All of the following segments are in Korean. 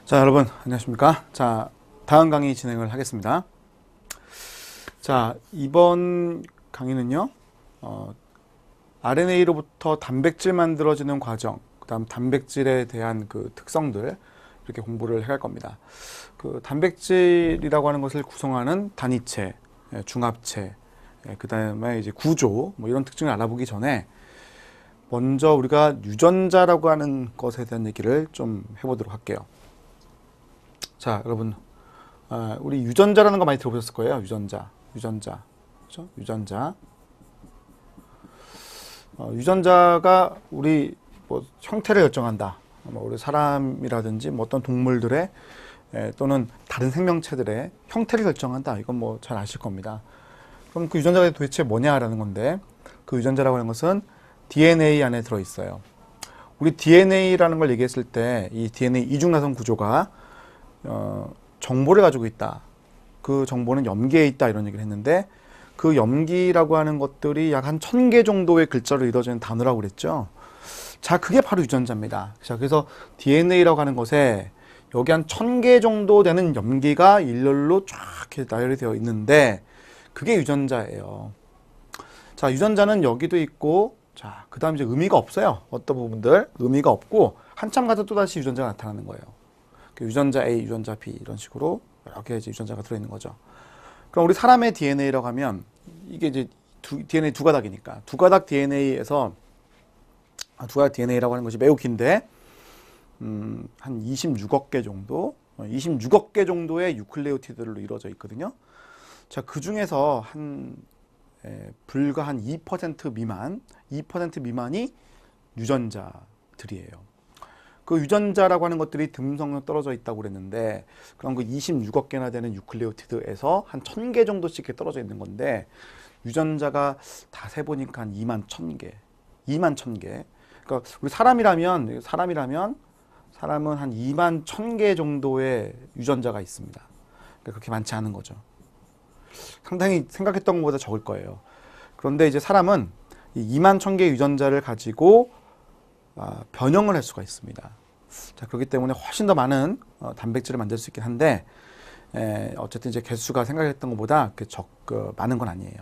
자, 여러분 안녕하십니까? 자, 다음 강의 진행을 하겠습니다. 자, 이번 강의는요, RNA로부터 단백질 만들어지는 과정, 그다음 단백질에 대한 그 특성들 이렇게 공부를 해갈 겁니다. 그 단백질이라고 하는 것을 구성하는 단위체, 중합체, 그다음에 이제 구조, 뭐 이런 특징을 알아보기 전에 먼저 우리가 유전자라고 하는 것에 대한 얘기를 좀 해보도록 할게요. 자, 여러분, 우리 유전자라는 거 많이 들어보셨을 거예요. 유전자, 그렇죠? 유전자가 우리 뭐 형태를 결정한다. 뭐 우리 사람이라든지 뭐 어떤 동물들의 또는 다른 생명체들의 형태를 결정한다. 이건 뭐 잘 아실 겁니다. 그럼 그 유전자가 도대체 뭐냐라는 건데, 그 유전자라고 하는 것은 DNA 안에 들어 있어요. 우리 DNA라는 걸 얘기했을 때 이 DNA 이중나선 구조가 정보를 가지고 있다. 그 정보는 염기에 있다. 이런 얘기를 했는데, 그 염기라고 하는 것들이 약 한 1000개 정도의 글자로 이루어지는 단어라고 그랬죠. 자, 그게 바로 유전자입니다. 자, 그래서 DNA라고 하는 것에 여기 한 1000개 정도 되는 염기가 일렬로 쫙 이렇게 나열이 되어 있는데, 그게 유전자예요. 자, 유전자는 여기도 있고, 자, 그 다음 이제 의미가 없어요. 어떤 부분들 의미가 없고, 한참 가서 또다시 유전자가 나타나는 거예요. 유전자 A, 유전자 B 이런 식으로 여러 개의 유전자가 들어있는 거죠. 그럼 우리 사람의 DNA라고 하면 이게 이제 DNA 두 가닥이니까 두 가닥 DNA에서 두 가닥 DNA라고 하는 것이 매우 긴데 한 26억 개 정도, 26억 개 정도의 유클레오티드로 이루어져 있거든요. 자, 그 중에서 불과 한 2% 미만, 2% 미만이 유전자들이에요. 그 유전자라고 하는 것들이 듬성으로 떨어져 있다고 그랬는데, 그럼 그 26억 개나 되는 유클레오티드에서 한 1000개 정도씩 이렇게 떨어져 있는 건데, 유전자가 다 세보니까 한 2만 1000개. 2만 1000개. 그러니까 우리 사람은 한 2만 1000개 정도의 유전자가 있습니다. 그러니까 그렇게 많지 않은 거죠. 상당히 생각했던 것보다 적을 거예요. 그런데 이제 사람은 이 2만 1000개 유전자를 가지고 변형을 할 수가 있습니다. 자, 그렇기 때문에 훨씬 더 많은 단백질을 만들 수 있긴 한데, 어쨌든 이제 개수가 생각했던 것보다 많은 건 아니에요.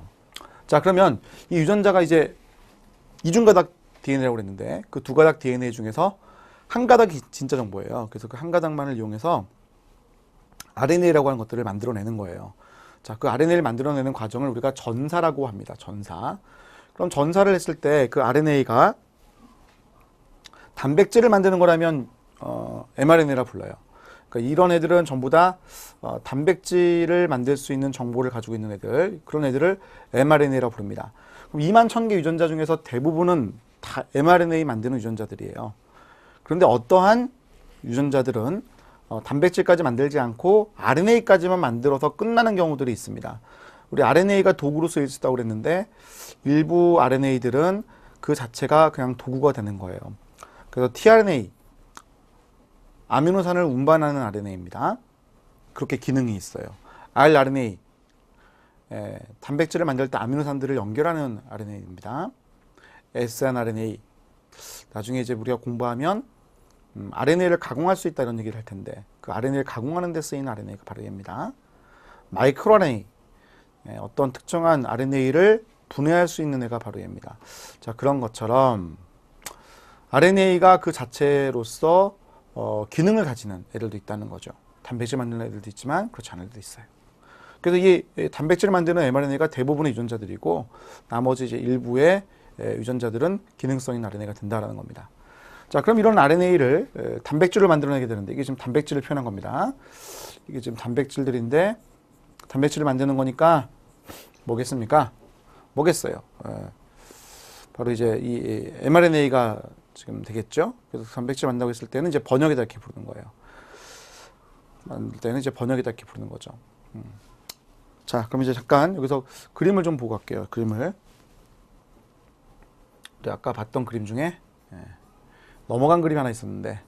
자, 그러면 이 유전자가 이제 이중가닥 DNA라고 그랬는데, 그 두 가닥 DNA 중에서 한 가닥이 진짜 정보예요. 그래서 그 한 가닥만을 이용해서 RNA라고 하는 것들을 만들어내는 거예요. 자, 그 RNA를 만들어내는 과정을 우리가 전사라고 합니다. 전사. 그럼 전사를 했을 때 그 RNA가 단백질을 만드는 거라면 mRNA라 불러요. 그러니까 이런 애들은 전부 다 단백질을 만들 수 있는 정보를 가지고 있는 애들, 그런 애들을 mRNA라고 부릅니다. 그럼 2만 1000개 유전자 중에서 대부분은 다 mRNA 만드는 유전자들이에요. 그런데 어떠한 유전자들은 단백질까지 만들지 않고 RNA까지만 만들어서 끝나는 경우들이 있습니다. 우리 RNA가 도구로 쓰일 수 있다고 그랬는데, 일부 RNA들은 그 자체가 그냥 도구가 되는 거예요. 그래서 tRNA, 아미노산을 운반하는 RNA입니다. 그렇게 기능이 있어요. rRNA, 단백질을 만들 때 아미노산들을 연결하는 RNA입니다. sRNA, 나중에 이제 우리가 공부하면 RNA를 가공할 수 있다 이런 얘기를 할 텐데, 그 RNA를 가공하는 데 쓰이는 RNA가 바로 얘입니다. 마이크로RNA, 어떤 특정한 RNA를 분해할 수 있는 애가 바로 얘입니다. 자, 그런 것처럼 RNA가 그 자체로서 기능을 가지는 애들도 있다는 거죠. 단백질 만드는 애들도 있지만 그렇지 않은 애들도 있어요. 그래서 이 단백질을 만드는 mRNA가 대부분의 유전자들이고, 나머지 이제 일부의 유전자들은 기능성 있는 RNA가 된다라는 겁니다. 자, 그럼 이런 RNA를 단백질을 만들어내게 되는데, 이게 지금 단백질을 표현한 겁니다. 이게 지금 단백질들인데, 단백질을 만드는 거니까 뭐겠습니까? 뭐겠어요? 바로 이제 이 mRNA가 지금 되겠죠? 그래서 단백질 만든다고 했을 때는 이제 번역에다 이렇게 부르는 거예요. 만들 때는 이제 번역에다 이렇게 부르는 거죠. 자, 그럼 이제 잠깐 여기서 그림을 좀 보고 갈게요. 그림을. 우리 아까 봤던 그림 중에 넘어간 그림 하나 있었는데,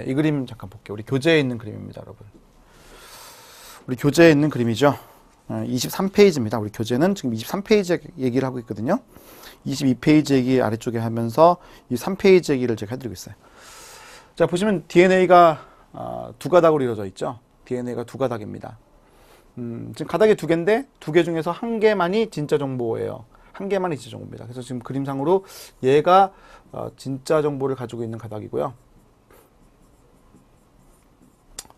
이 그림 잠깐 볼게요. 우리 교재에 있는 그림입니다, 여러분. 우리 교재에 있는 그림이죠. 23페이지입니다. 우리 교재는 지금 23페이지 얘기를 하고 있거든요. 22페이지 얘기 아래쪽에 하면서 이 3페이지 얘기를 제가 해드리고 있어요. 자, 보시면 DNA가 두 가닥으로 이루어져 있죠. DNA가 두 가닥입니다. 지금 가닥이 두 개인데 두 개 중에서 한 개만이 진짜 정보예요. 한 개만이 진짜 정보입니다. 그래서 지금 그림상으로 얘가 진짜 정보를 가지고 있는 가닥이고요.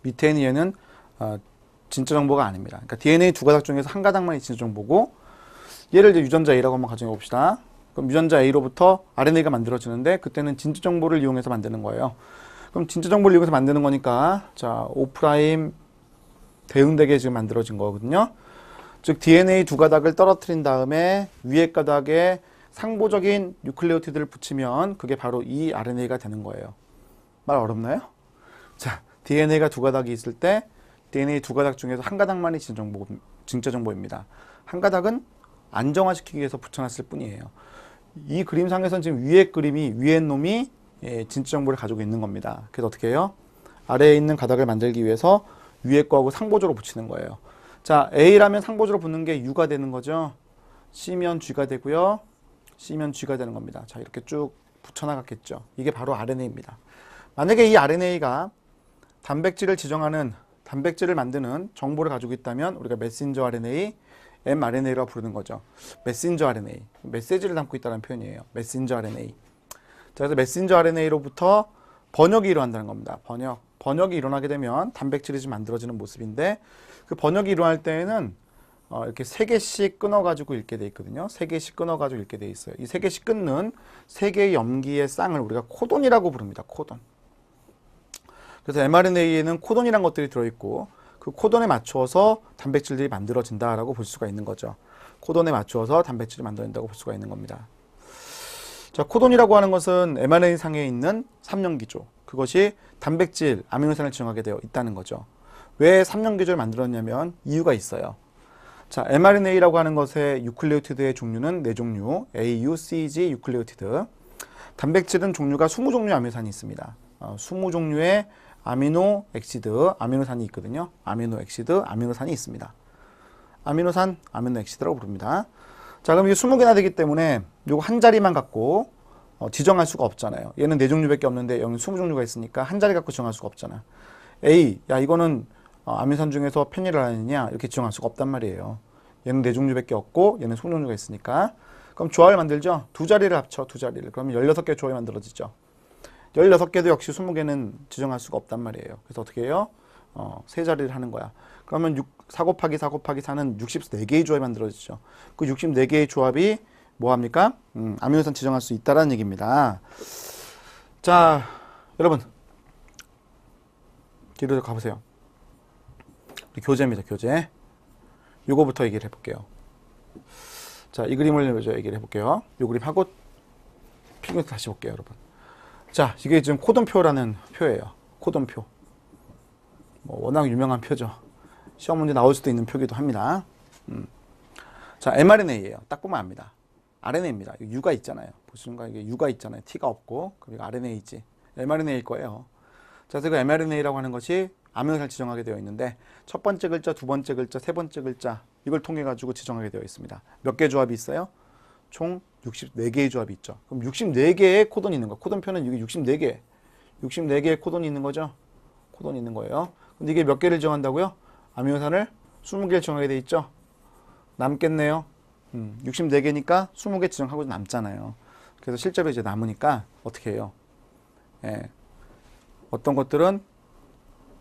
밑에 있는 얘는 진짜 정보가 아닙니다. 그러니까 DNA 두 가닥 중에서 한 가닥만이 진짜 정보고, 얘를 이제 유전자 A라고 한번 가정해 봅시다. 그럼 유전자 A로부터 RNA가 만들어지는데 그때는 진짜 정보를 이용해서 만드는 거예요. 그럼 진짜 정보를 이용해서 만드는 거니까 자, 5' 대응되게 지금 만들어진 거거든요. 즉 DNA 두 가닥을 떨어뜨린 다음에 위에 가닥에 상보적인 뉴클레오티드를 붙이면 그게 바로 이 RNA가 되는 거예요. 말 어렵나요? 자, DNA가 두 가닥이 있을 때 DNA 두 가닥 중에서 한 가닥만이 진짜 정보입니다. 한 가닥은 안정화시키기 위해서 붙여놨을 뿐이에요. 이 그림상에서는 지금 위에 놈이 진짜 정보를 가지고 있는 겁니다. 그래서 어떻게 해요? 아래에 있는 가닥을 만들기 위해서 위에 거하고 상보조로 붙이는 거예요. 자, A라면 상보조로 붙는 게 U가 되는 거죠. C면 G가 되고요. C면 G가 되는 겁니다. 자, 이렇게 쭉 붙여나갔겠죠. 이게 바로 RNA입니다. 만약에 이 RNA가 단백질을 만드는 정보를 가지고 있다면 우리가 메신저 RNA, mRNA라고 부르는 거죠. 메신저 RNA, 메시지를 담고 있다는 표현이에요. 메신저 RNA. 자, 그래서 메신저 RNA로부터 번역이 일어난다는 겁니다. 번역이 일어나게 되면 단백질이 좀 만들어지는 모습인데, 그 번역이 일어날 때에는 이렇게 3개씩 끊어가지고 읽게 돼 있거든요. 3개씩 끊어가지고 읽게 돼 있어요. 이 3개씩 끊는 3개의 염기의 쌍을 우리가 코돈이라고 부릅니다. 코돈. 그래서 mRNA에는 코돈이라는 것들이 들어있고, 그 코돈에 맞추어서 단백질들이 만들어진다라고 볼 수가 있는 거죠. 코돈에 맞추어서 단백질이 만들어진다고 볼 수가 있는 겁니다. 자, 코돈이라고 하는 것은 mRNA 상에 있는 3연기조. 그것이 단백질, 아미노산을 지정하게 되어 있다는 거죠. 왜 3연기조를 만들었냐면 이유가 있어요. 자, mRNA라고 하는 것의 유클레오티드의 종류는 4종류, A, U, C, G 유클레오티드. 단백질은 종류가 20종류의 아미노산이 있습니다. 20종류의 아미노 엑시드, 아미노산이 있거든요. 아미노 엑시드, 아미노산이 있습니다. 아미노산, 아미노 엑시드라고 부릅니다. 자, 그럼 이게 20개나 되기 때문에 요거 한 자리만 갖고 지정할 수가 없잖아요. 얘는 4종류밖에 없는데 여기는 20종류가 있으니까 한 자리 갖고 지정할 수가 없잖아. A, 야 이거는 아미노산 중에서 페닐알라닌이냐 이렇게 지정할 수가 없단 말이에요. 얘는 4종류밖에 없고 얘는 20종류가 있으니까. 그럼 조합을 만들죠. 두 자리를 합쳐, 두 자리를. 그러면 16개 조합이 만들어지죠. 16개도 역시 20개는 지정할 수가 없단 말이에요. 그래서 어떻게 해요? 세 자리를 하는 거야. 그러면 4 곱하기 4 곱하기 4는 64개의 조합이 만들어지죠. 그 64개의 조합이 뭐합니까? 아미노산 지정할 수 있다는 얘기입니다. 자, 여러분 뒤로 가보세요. 교재입니다. 교재. 요거부터 얘기를 해볼게요. 자, 이 그림을 먼저 얘기를 해볼게요. 요 그림 하고 필기부터 다시 볼게요, 여러분. 자, 이게 지금 코돈표라는 표예요. 코돈표. 뭐 워낙 유명한 표죠. 시험 문제 나올 수도 있는 표기도 합니다. 자, mRNA예요. 딱 보면 압니다. RNA입니다. U가 있잖아요. 보시는가 이게 U가 있잖아요. T가 없고 그리고 RNA이지. mRNA일 거예요. 자, 그래서 그 mRNA라고 하는 것이 아미노산을 지정하게 되어 있는데 첫 번째 글자, 두 번째 글자, 세 번째 글자 이걸 통해 가지고 지정하게 되어 있습니다. 몇 개 조합이 있어요? 총 64개의 조합이 있죠. 그럼 64개의 코돈이 있는 거. 코돈표는 이게 64개의 코돈이 있는 거죠. 코돈이 있는 거예요. 근데 이게 몇 개를 지정한다고요? 아미노산을 20개를 지정하게 돼 있죠. 남겠네요. 64개니까 20개 지정하고 남잖아요. 그래서 실제로 이제 남으니까 어떻게 해요? 예. 어떤 것들은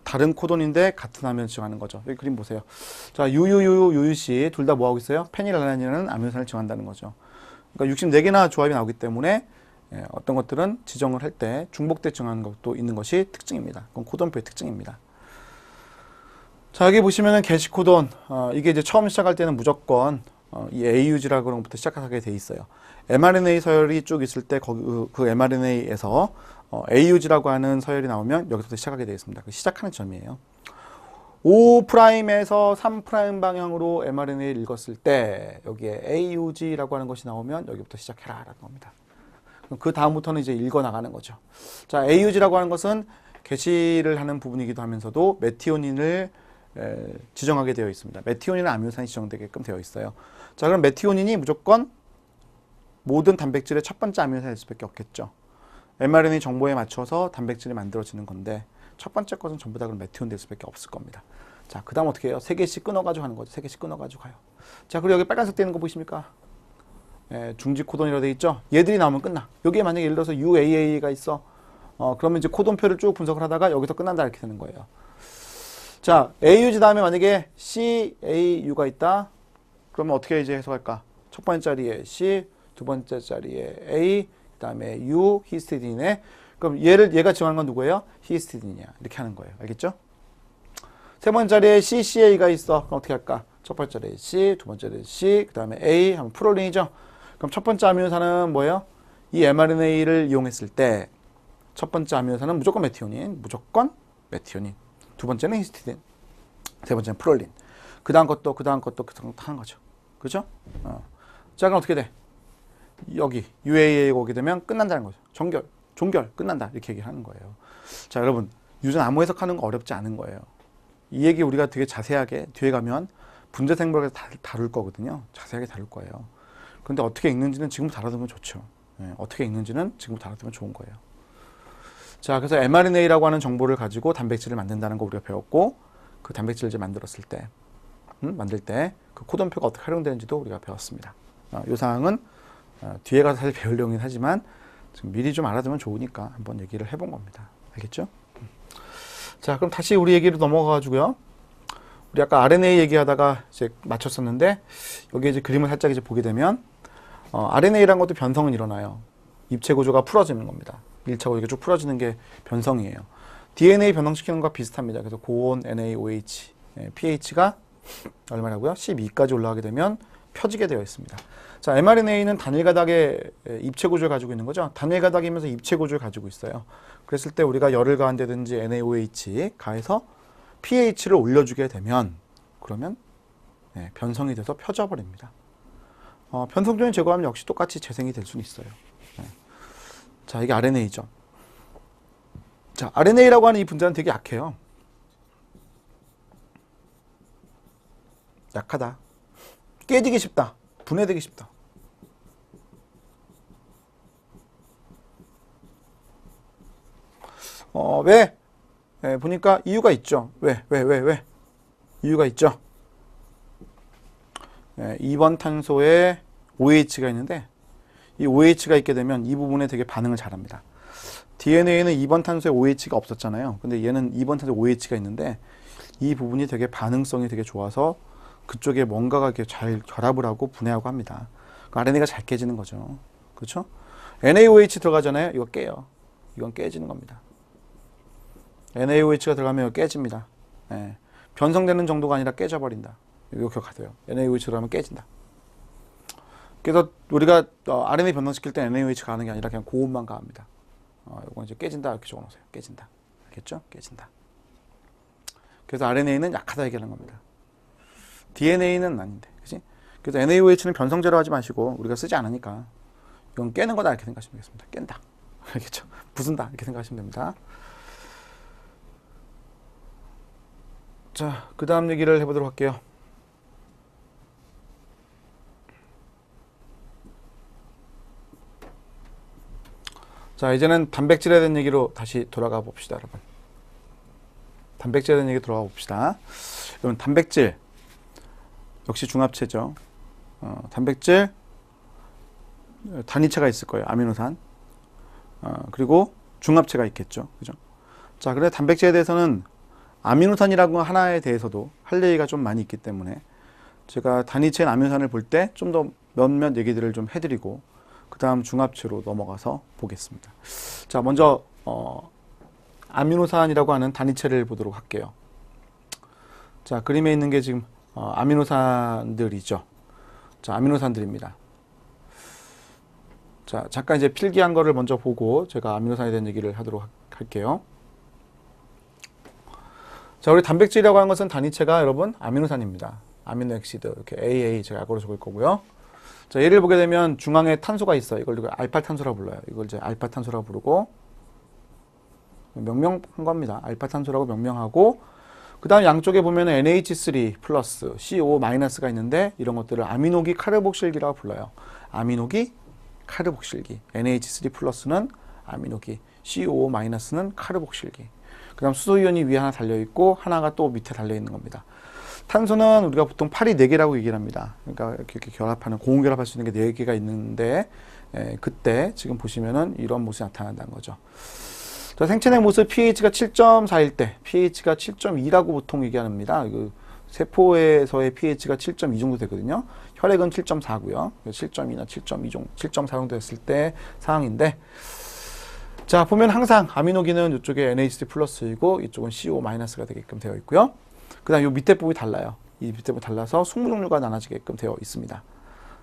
다른 코돈인데 같은 아미노산을 지정하는 거죠. 여기 그림 보세요. 자, UUC 둘 다 뭐하고 있어요? 페닐알라닌이라는 아미노산을 지정한다는 거죠. 그러니까 64개나 조합이 나오기 때문에 어떤 것들은 지정을 할 때 중복돼 지정하는 것도 있는 것이 특징입니다. 그건 코돈표의 특징입니다. 자, 여기 보시면은 게시코돈, 이게 이제 처음 시작할 때는 무조건 이 AUG라고 그런 것부터 시작하게 돼 있어요. mRNA 서열이 쭉 있을 때 거기 그 mRNA에서 AUG라고 하는 서열이 나오면 여기서부터 시작하게 되어 있습니다. 그 시작하는 점이에요. 5'에서 3' 방향으로 mRNA를 읽었을 때 여기에 AUG라고 하는 것이 나오면 여기부터 시작해라 라는 겁니다. 그 다음부터는 이제 읽어 나가는 거죠. 자, AUG라고 하는 것은 게시를 하는 부분이기도 하면서도 메티오닌을 지정하게 되어 있습니다. 메티오닌은 아미노산이 지정되게끔 되어 있어요. 자, 그럼 메티오닌이 무조건 모든 단백질의 첫 번째 아미노산일 수밖에 없겠죠. mRNA 정보에 맞춰서 단백질이 만들어지는 건데 첫 번째 것은 전부 다 그럼 메티온 될 수밖에 없을 겁니다. 자, 그 다음 어떻게 해요? 3개씩 끊어가지고 하는 거죠. 3개씩 끊어가지고 가요. 자, 그리고 여기 빨간색 되는 거 보이십니까? 중지 코돈이라고 되어 있죠? 얘들이 나오면 끝나. 여기에 만약에 예를 들어서 UAA가 있어. 그러면 이제 코돈표를 쭉 분석을 하다가 여기서 끝난다 이렇게 되는 거예요. 자, AUG 다음에 만약에 CAU가 있다. 그러면 어떻게 이제 해석할까? 첫 번째 자리에 C, 두 번째 자리에 A, 그 다음에 U, 히스티딘에. 그럼 얘가 지정하는 건 누구예요? 히스티딘이야. 이렇게 하는 거예요. 알겠죠? 세 번째 자리에 CCA가 있어. 그럼 어떻게 할까? 첫 번째 자리에 C, 두 번째 자리에 C, 그 다음에 A 하면 프롤린이죠. 그럼 첫 번째 아미노산은 뭐예요? 이 mRNA를 이용했을 때 첫 번째 아미노산은 무조건 메티오닌, 무조건 메티오닌. 두 번째는 히스티딘, 세 번째는 프롤린. 그 다음 것도 하는 거죠. 그죠? 자, 그럼 어떻게 돼? 여기 UAA가 오게 되면 끝난다는 거죠. 종결 끝난다 이렇게 얘기를 하는 거예요. 자, 여러분 유전 암호 해석하는 거 어렵지 않은 거예요. 이 얘기 우리가 되게 자세하게 뒤에 가면 분자생물학에서 다룰 거거든요. 자세하게 다룰 거예요. 근데 어떻게 읽는지는 지금부터 알아두면 좋죠. 어떻게 읽는지는 지금부터 알아두면 좋은 거예요. 자, 그래서 mRNA라고 하는 정보를 가지고 단백질을 만든다는 거 우리가 배웠고, 그 단백질을 이제 만들 때 그 코돈표가 어떻게 활용되는지도 우리가 배웠습니다. 이 사항은 뒤에 가서 사실 배우려긴 하지만 지금 미리 좀 알아두면 좋으니까 한번 얘기를 해본 겁니다. 알겠죠? 자, 그럼 다시 우리 얘기로 넘어가가지고요. 우리 아까 RNA 얘기하다가 이제 마쳤었는데 여기 이제 그림을 살짝 이제 보게 되면 RNA라는 것도 변성은 일어나요. 입체 구조가 풀어지는 겁니다. 1차고 이렇게 쭉 풀어지는 게 변성이에요. DNA 변성시키는 것과 비슷합니다. 그래서 고온 NaOH, pH가 얼마라고요? 12까지 올라가게 되면 펴지게 되어 있습니다. 자, mRNA는 단일 가닥의 입체 구조를 가지고 있는 거죠. 단일 가닥이면서 입체 구조를 가지고 있어요. 그랬을 때 우리가 열을 가한다든지 NaOH 가해서 pH를 올려주게 되면 그러면 변성이 돼서 펴져 버립니다. 변성종을 제거하면 역시 똑같이 재생이 될 수는 있어요. 자, 이게 RNA죠. 자, RNA라고 하는 이 분자는 되게 약해요. 약하다. 깨지기 쉽다. 분해되기 쉽다. 왜? 보니까 이유가 있죠. 왜? 이유가 있죠. 2번 탄소에 OH가 있는데 이 OH가 있게 되면 이 부분에 되게 반응을 잘합니다. DNA에는 2번 탄소에 OH가 없었잖아요. 근데 얘는 2번 탄소에 OH가 있는데 이 부분이 되게 반응성이 되게 좋아서 그쪽에 뭔가가 이렇게 잘 결합을 하고 분해하고 합니다. RNA가 잘 깨지는 거죠. 그렇죠? NaOH 들어가잖아요. 이거 깨요. 이건 깨지는 겁니다. NaOH가 들어가면 이거 깨집니다. 변성되는 정도가 아니라 깨져버린다. 이거 기억하세요. NaOH 들어가면 깨진다. 그래서 우리가 RNA 변성시킬 때 NaOH 가는 게 아니라 그냥 고온만 가합니다. 이건 이제 깨진다 이렇게 적어놓으세요. 깨진다. 알겠죠? 깨진다. 그래서 RNA는 약하다 얘기하는 겁니다. DNA는 아닌데, 그치? 그래서 NaOH는 변성제로 하지 마시고 우리가 쓰지 않으니까 이건 깨는 거다 이렇게 생각하시면 되겠습니다. 깬다. 알겠죠? 부순다 이렇게 생각하시면 됩니다. 자, 그 다음 얘기를 해보도록 할게요. 자, 이제는 단백질에 대한 얘기로 다시 돌아가 봅시다, 여러분. 단백질에 대한 얘기 돌아가 봅시다. 여러분, 단백질 역시 중합체죠. 단백질 단위체가 있을 거예요. 아미노산. 그리고 중합체가 있겠죠. 그죠? 자, 그래 단백질에 대해서는 아미노산이라고 하나에 대해서도 할 얘기가 좀 많이 있기 때문에 제가 단위체인 아미노산을 볼 때 좀 더 몇몇 얘기들을 좀 해드리고 그 다음 중합체로 넘어가서 보겠습니다. 자, 먼저 아미노산이라고 하는 단위체를 보도록 할게요. 자, 그림에 있는 게 지금 아미노산들이죠. 자, 아미노산들입니다. 자, 잠깐 이제 필기한 거를 먼저 보고 제가 아미노산에 대한 얘기를 하도록 할게요. 자, 우리 단백질이라고 하는 것은 단위체가 여러분 아미노산입니다. 아미노액시드 이렇게 AA 제가 약으로 적을 거고요. 자, 얘를 보게 되면 중앙에 탄소가 있어요. 이걸 알파탄소라고 불러요. 이걸 이제 알파탄소라고 부르고 명명한 겁니다. 알파탄소라고 명명하고 그 다음 양쪽에 보면 NH3 플러스 CO 마이너스가 있는데 이런 것들을 아미노기 카르복실기라고 불러요. 아미노기 카르복실기. NH3 플러스는 아미노기, COO-는 카르복실기. 그 다음 수소이온이 위에 하나 달려있고 하나가 또 밑에 달려있는 겁니다. 탄소는 우리가 보통 팔이 4개라고 얘기를 합니다. 그러니까 이렇게 결합하는, 공유결합할 수 있는 게 4개가 있는데, 그때 지금 보시면은 이런 모습이 나타난다는 거죠. 자, 생체내 모습 pH가 7.4일 때, pH가 7.2라고 보통 얘기합니다. 그 세포에서의 pH가 7.2 정도 되거든요. 혈액은 7.4고요. 7.2나 7.2 정도, 7.4 정도 됐을 때 상황인데, 자, 보면 항상 아미노기는 이쪽에 NH3 플러스이고 이쪽은 CO-가 되게끔 되어 있고요. 그 다음 이 밑에 부분이 달라요. 이 밑에 부분이 달라서 숙모 종류가 나눠지게끔 되어 있습니다.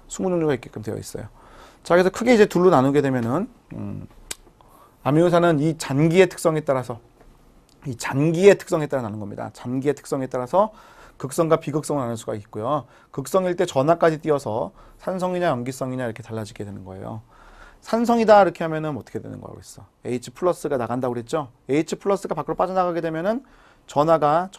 숙모 종류가 있게끔 되어 있어요. 자, 그래서 크게 이제 둘로 나누게 되면은, 아미노산은 이 잔기의 특성에 따라서, 이 잔기의 특성에 따라 나누는 겁니다. 잔기의 특성에 따라서 극성과 비극성을 나눌 수가 있고요. 극성일 때 전하까지 띄어서 산성이냐 염기성이냐 이렇게 달라지게 되는 거예요. 산성이다 이렇게 하면은 어떻게 되는 거라고 했어? H 플러스가 나간다고 그랬죠? H 플러스가 밖으로 빠져나가게 되면은 전하가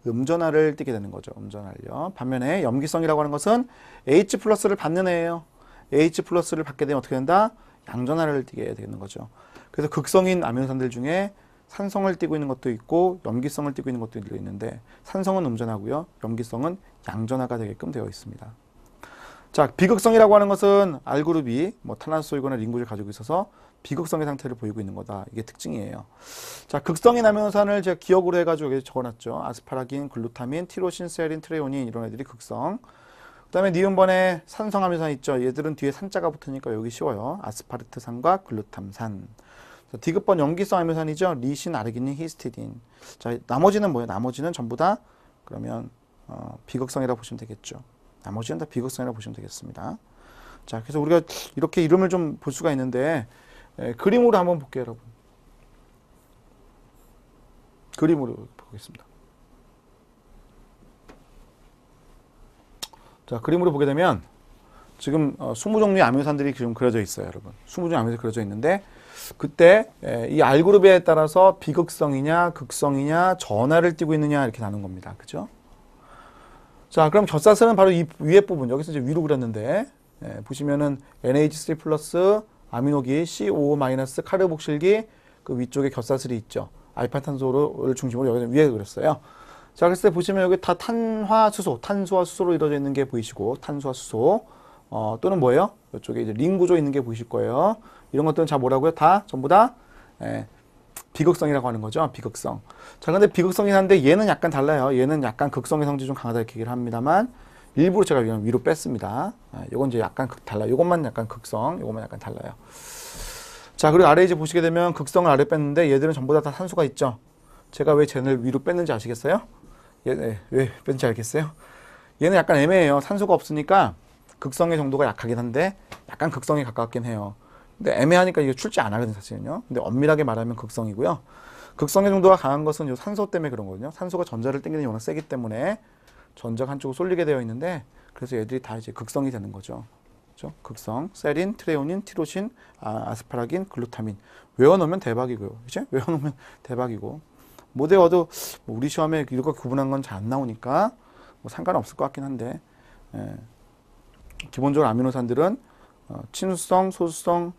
음전하를 띠게 되는 거죠. 음전하를요. 반면에 염기성이라고 하는 것은 H 플러스를 받는 애예요. H 플러스를 받게 되면 어떻게 된다? 양전하를 띠게 되는 거죠. 그래서 극성인 아미노산들 중에 산성을 띠고 있는 것도 있고 염기성을 띠고 있는 것도 있는데 산성은 음전하고요. 염기성은 양전하가 되게끔 되어 있습니다. 자, 비극성이라고 하는 것은 R그룹이 뭐 탄화수소이거나 링구를 가지고 있어서 비극성의 상태를 보이고 있는 거다. 이게 특징이에요. 자, 극성인 아미노산을 제가 기억으로 해가지고 여기 적어놨죠. 아스파라긴, 글루타민, 티로신, 세린, 트레오닌 이런 애들이 극성. 그 다음에 니은번에 산성 아미노산 있죠. 얘들은 뒤에 산자가 붙으니까 여기 쉬워요. 아스파르트산과 글루탐산. 자, 디귿번 염기성 아미노산이죠. 리신, 아르기닌, 히스티딘. 자, 나머지는 뭐예요? 나머지는 전부 다 그러면 비극성이라고 보시면 되겠죠. 나머지는 다 비극성이라고 보시면 되겠습니다. 자, 그래서 우리가 이렇게 이름을 좀 볼 수가 있는데 그림으로 한번 볼게요, 여러분. 그림으로 보겠습니다. 자, 그림으로 보게 되면 지금 20종류의 아미노산들이 지금 그려져 있어요, 여러분. 20종류의 아미노산이 그려져 있는데 그때 이 R그룹에 따라서 비극성이냐 극성이냐 전하를 띠고 있느냐 이렇게 나눈 겁니다. 그죠? 자, 그럼 겹사슬은 바로 이 위에 부분, 여기서 이제 위로 그렸는데 보시면은 NH3 플러스 아미노기 COO- 카르복실기 그 위쪽에 겹사슬이 있죠. 알파탄소를 중심으로 여기 위에 그렸어요. 자, 그랬을 때 보시면 여기 다 탄화수소, 탄소와 수소로 이루어져 있는 게 보이시고 탄소와 수소 또는 뭐예요? 이쪽에 이제 링 구조 있는 게 보이실 거예요. 이런 것들은 다 뭐라고요? 다 전부 다 비극성이라고 하는 거죠. 비극성. 자, 근데 비극성이긴 한데 얘는 약간 달라요. 얘는 약간 극성의 성질이 좀 강하다 이렇게 얘기를 합니다만 일부러 제가 위로 뺐습니다. 요건 이제 약간 달라요. 요것만 약간 극성, 요것만 약간 달라요. 자, 그리고 아래 이제 보시게 되면 극성을 아래 뺐는데 얘들은 전부 다 산소가 있죠. 제가 왜 쟤를 위로 뺐는지 아시겠어요? 왜 뺐는지 알겠어요? 얘는 약간 애매해요. 산소가 없으니까 극성의 정도가 약하긴 한데 약간 극성에 가깝긴 해요. 근데 애매하니까 이게 출제 안 하거든요, 사실은요. 근데 엄밀하게 말하면 극성이고요. 극성의 정도가 강한 것은 요 산소 때문에 그런 거거든요. 산소가 전자를 당기는 워낙 세기 때문에 전자가 한쪽으로 쏠리게 되어 있는데 그래서 얘들이 다 이제 극성이 되는 거죠. 그렇죠? 극성, 세린, 트레오닌, 티로신, 아스파라긴, 글루타민. 외워놓으면 대박이고요. 그죠? 외워놓으면 대박이고. 못 외워도 뭐 우리 시험에 이렇게 구분한 건 잘 안 나오니까 뭐 상관없을 것 같긴 한데 기본적으로 아미노산들은 친수성, 소수성,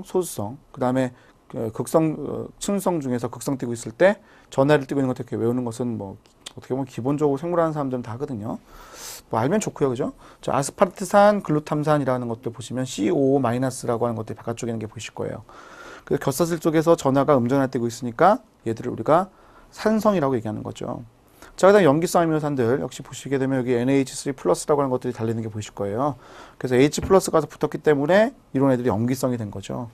소수성, 그 다음에 극성, 친수성 중에서 극성 띄고 있을 때 전하를 띄고 있는 것들 이렇게 외우는 것은 뭐 어떻게 보면 기본적으로 생물하는 사람들은 다 하거든요. 뭐 알면 좋고요, 그죠? 저 아스파르트산, 글루탐산이라는 것들 보시면 COO-라고 하는 것들이 바깥쪽에 있는 게 보이실 거예요. 그래서 겹사슬 쪽에서 전하가 음전하를 띄고 있으니까 얘들을 우리가 산성이라고 얘기하는 거죠. 자, 그다음 염기성 아미노산들 역시 보시게 되면 여기 NH3 플러스라고 하는 것들이 달리는 게 보이실 거예요. 그래서 H 플러스가 붙었기 때문에 이런 애들이 염기성이 된 거죠.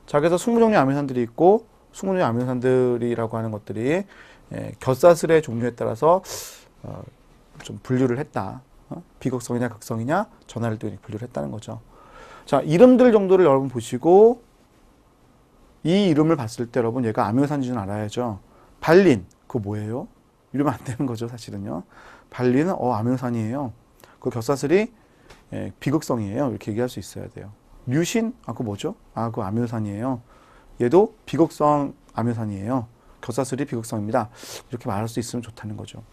자, 그래서 20종류 아미노산들이 있고 20종류 아미노산들이라고 하는 것들이 겹사슬의 종류에 따라서 좀 분류를 했다. 비극성이냐 극성이냐 전하를 또 분류를 했다는 거죠. 자, 이름들 정도를 여러분 보시고 이 이름을 봤을 때 여러분 얘가 아미노산인지는 알아야죠. 발린, 그거 뭐예요? 이러면 안 되는 거죠, 사실은요. 발린은 아미노산이에요. 그 겹사슬이 비극성이에요. 이렇게 얘기할 수 있어야 돼요. 류신, 그거 뭐죠? 그거 아미노산이에요. 얘도 비극성 아미노산이에요. 겹사슬이 비극성입니다. 이렇게 말할 수 있으면 좋다는 거죠.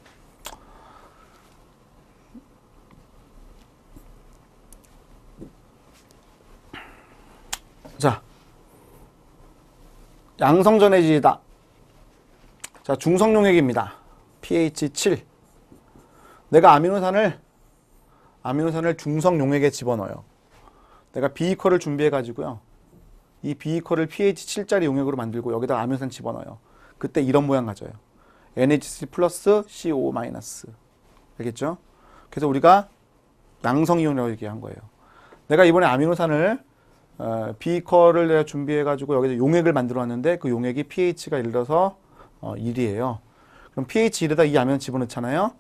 자, 양성전해질이다. 자, 중성용액입니다. pH 7. 내가 아미노산을 중성용액에 집어넣어요. 내가 비이커를 준비해 가지고요. 이 비이커를 pH 7짜리 용액으로 만들고 여기다 아미노산 집어넣어요. 그때 이런 모양 가져요. NH3 플러스 CO 마이너스. 알겠죠? 그래서 우리가 양성이온이라고 얘기한 거예요. 내가 이번에 아미노산을 비커를 내가 준비해 가지고 여기서 용액을 만들어 놨는데 그 용액이 pH가 예를 들어서 1이에요. 그럼 pH 1에다 이 아미노산 집어넣잖아요.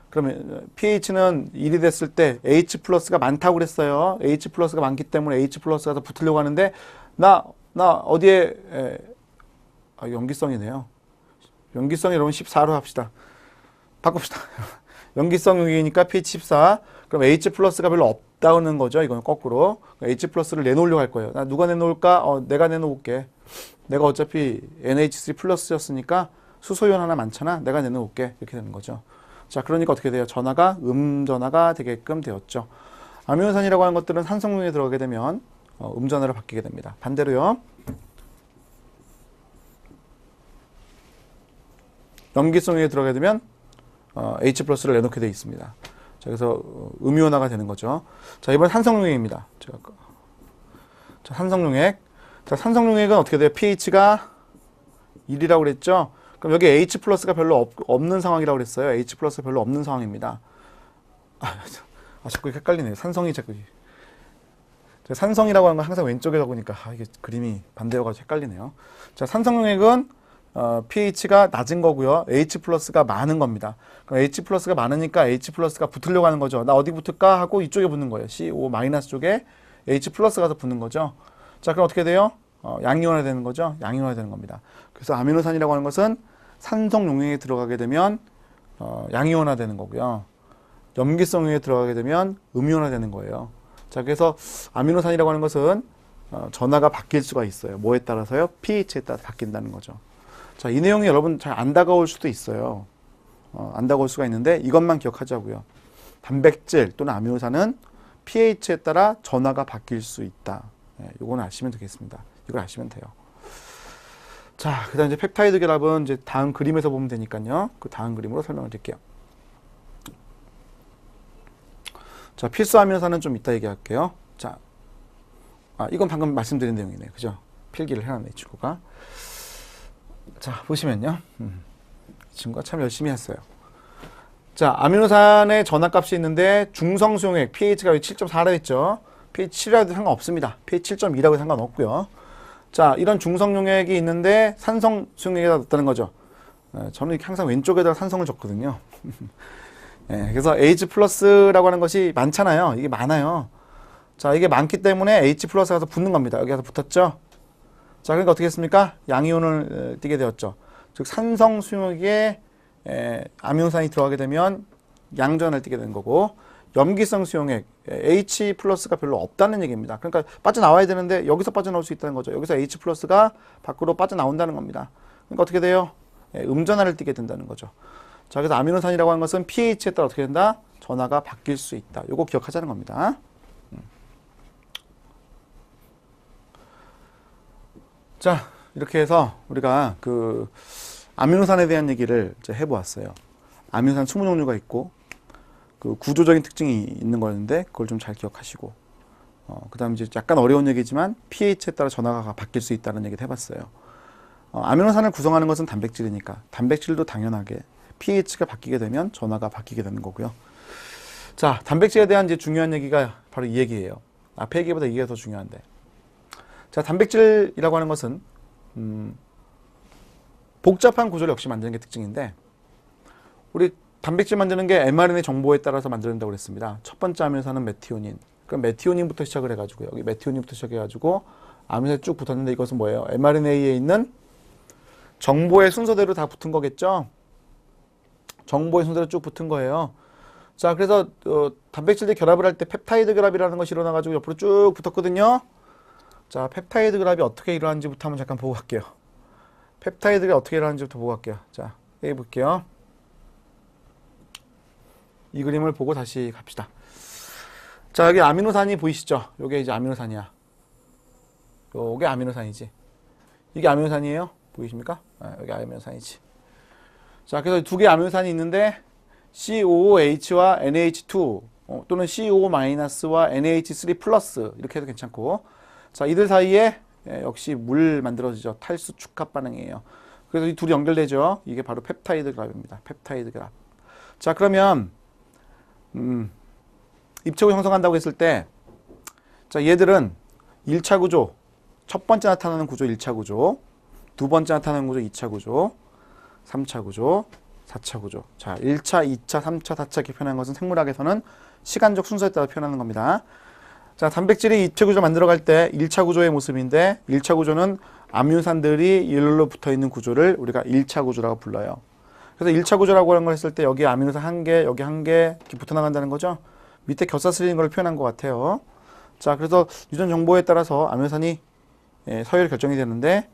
그러면 pH는 1이 됐을 때 H 플러스가 많다고 그랬어요. H 플러스가 많기 때문에 H 플러스가 더 붙으려고 하는데 나 어디에 염기성이네요. 염기성 여러분 14로 합시다. 바꿉시다. 염기성 용액이니까 pH 14. 그럼 H 플러스가 별로 없다는 거죠. 이건 거꾸로. H 플러스를 내놓으려고 할 거예요. 나 누가 내놓을까? 내가 내놓을게. 내가 어차피 NH3 플러스였으니까 수소이온 하나 많잖아. 내가 내놓을게. 이렇게 되는 거죠. 자, 그러니까 어떻게 돼요? 전하가 음전하가 되게끔 되었죠. 아미노산이라고 하는 것들은 산성용에 들어가게 되면 음전하로 바뀌게 됩니다. 반대로요. 염기성에 들어가게 되면 H 플러스를 내놓게 되어 있습니다. 자, 그래서 음이온화가 되는 거죠. 자, 이번 산성용액입니다. 자, 산성용액. 자, 산성용액은 어떻게 돼요? pH가 1이라고 그랬죠? 그럼 여기 H 플러스가 별로 없는 상황이라고 그랬어요. H 플러스가 별로 없는 상황입니다. 자꾸 헷갈리네요. 산성이 자꾸. 산성이라고 하는 건 항상 왼쪽에다 보니까 이게 그림이 반대여가지고 헷갈리네요. 자, 산성용액은 pH가 낮은 거고요. H 플러스가 많은 겁니다. 그럼 H 플러스가 많으니까 H 플러스가 붙으려고 하는 거죠. 나 어디 붙을까 하고 이쪽에 붙는 거예요. CO 마이너스 쪽에 H 플러스가 더 붙는 거죠. 자, 그럼 어떻게 돼요? 양이온화 되는 거죠. 양이온화 되는 겁니다. 그래서 아미노산이라고 하는 것은 산성 용액에 들어가게 되면 양이온화 되는 거고요. 염기성 용액에 들어가게 되면 음이온화 되는 거예요. 자, 그래서 아미노산이라고 하는 것은 전하가 바뀔 수가 있어요. 뭐에 따라서요? pH에 따라 바뀐다는 거죠. 자, 이 내용이 여러분 잘 안 다가올 수도 있어요. 안 다가올 수가 있는데 이것만 기억하자고요. 단백질 또는 아미노산은 pH에 따라 전하가 바뀔 수 있다. 이거는 아시면 되겠습니다. 이걸 아시면 돼요. 자, 그 다음 이제 펩타이드 결합은 이제 다음 그림에서 보면 되니까요. 그 다음 그림으로 설명을 드릴게요. 자, 필수 아미노산은 좀 이따 얘기할게요. 자, 이건 방금 말씀드린 내용이네요. 그죠? 필기를 해놨네, 이 친구가. 자, 보시면요. 이 친구가 참 열심히 했어요. 자, 아미노산의 전하값이 있는데 중성 수용액 pH가 7.4라 했죠. pH 7이라도 상관없습니다. pH 7.2라고 상관없고요. 자, 이런 중성 용액이 있는데 산성 수용액에다 넣었다는 거죠. 저는 항상 왼쪽에다가 산성을 줬거든요. 그래서 H 플러스라고 하는 것이 많잖아요. 이게 많아요. 자, 이게 많기 때문에 H 플러스가 가서 붙는 겁니다. 여기 가서 붙었죠. 자, 그러니까 어떻게 했습니까? 양이온을 띠게 되었죠. 즉 산성 수용액에 아미노산이 들어가게 되면 양전을 띠게 되는 거고, 염기성 수용액 H 플러스가 별로 없다는 얘기입니다. 그러니까 빠져나와야 되는데 여기서 빠져나올 수 있다는 거죠. 여기서 H 플러스가 밖으로 빠져나온다는 겁니다. 그러니까 어떻게 돼요? 음전하를 띠게 된다는 거죠. 자, 그래서 아미노산이라고 하는 것은 pH에 따라 어떻게 된다? 전하가 바뀔 수 있다. 요거 기억하자는 겁니다. 자, 이렇게 해서 우리가 그 아미노산에 대한 얘기를 이제 해보았어요. 아미노산 20종류가 있고 그 구조적인 특징이 있는 거였는데 그걸 좀 잘 기억하시고 그 다음 이제 약간 어려운 얘기지만 pH에 따라 전하가 바뀔 수 있다는 얘기를 해봤어요. 아미노산을 구성하는 것은 단백질이니까 단백질도 당연하게 pH가 바뀌게 되면 전하가 바뀌게 되는 거고요. 자, 단백질에 대한 이제 중요한 얘기가 바로 이 얘기예요. 앞에 얘기보다 이게 더 중요한데. 자, 단백질이라고 하는 것은 복잡한 구조를 역시 만드는 게 특징인데, 우리 단백질 만드는 게 mRNA 정보에 따라서 만든다고 그랬습니다. 첫 번째 아미노산은 메티오닌. 그럼 메티오닌부터 시작을 해가지고요. 여기 메티오닌부터 시작해가지고 아미노산이 쭉 붙었는데 이것은 뭐예요? mRNA에 있는 정보의 순서대로 다 붙은 거겠죠? 정보의 순서대로 쭉 붙은 거예요. 자, 그래서 단백질들이 결합을 할 때 펩타이드 결합이라는 것이 일어나가지고 옆으로 쭉 붙었거든요. 자, 펩타이드 결합이 어떻게 일어나는지부터 한번 잠깐 보고 갈게요. 펩타이드가 어떻게 일어나는지부터 보고 갈게요. 자, 여기 볼게요. 이 그림을 보고 다시 갑시다. 자, 여기 아미노산이 보이시죠? 요게 이제 아미노산이야. 요게 아미노산이지. 이게 아미노산이에요. 보이십니까? 여기 아미노산이지. 자, 그래서 두 개의 아미노산이 있는데 COOH와 NH2 또는 CO-와 NH3 플러스 이렇게 해도 괜찮고, 자, 이들 사이에 역시 물 만들어지죠. 탈수 축합 반응이에요. 그래서 이 둘이 연결되죠. 이게 바로 펩타이드 결합입니다. 펩타이드 결합. 자, 그러면 입체구 형성한다고 했을 때, 자, 얘들은 1차 구조, 첫 번째 나타나는 구조 1차 구조, 두 번째 나타나는 구조 2차 구조, 3차 구조, 4차 구조. 자, 1차, 2차, 3차, 4차 이렇게 표현한 것은 생물학에서는 시간적 순서에 따라 표현하는 겁니다. 자, 단백질이 입체 구조 만들어갈 때 1차 구조의 모습인데, 1차 구조는 아미노산들이 일로 붙어 있는 구조를 우리가 1차 구조라고 불러요. 그래서 1차 구조라고 하는 걸 했을 때 여기 아미노산 한 개, 여기 한 개 이렇게 붙어 나간다는 거죠. 밑에 겹사슬리는 걸 표현한 것 같아요. 자, 그래서 유전 정보에 따라서 아미노산이 서열 결정이 되는데,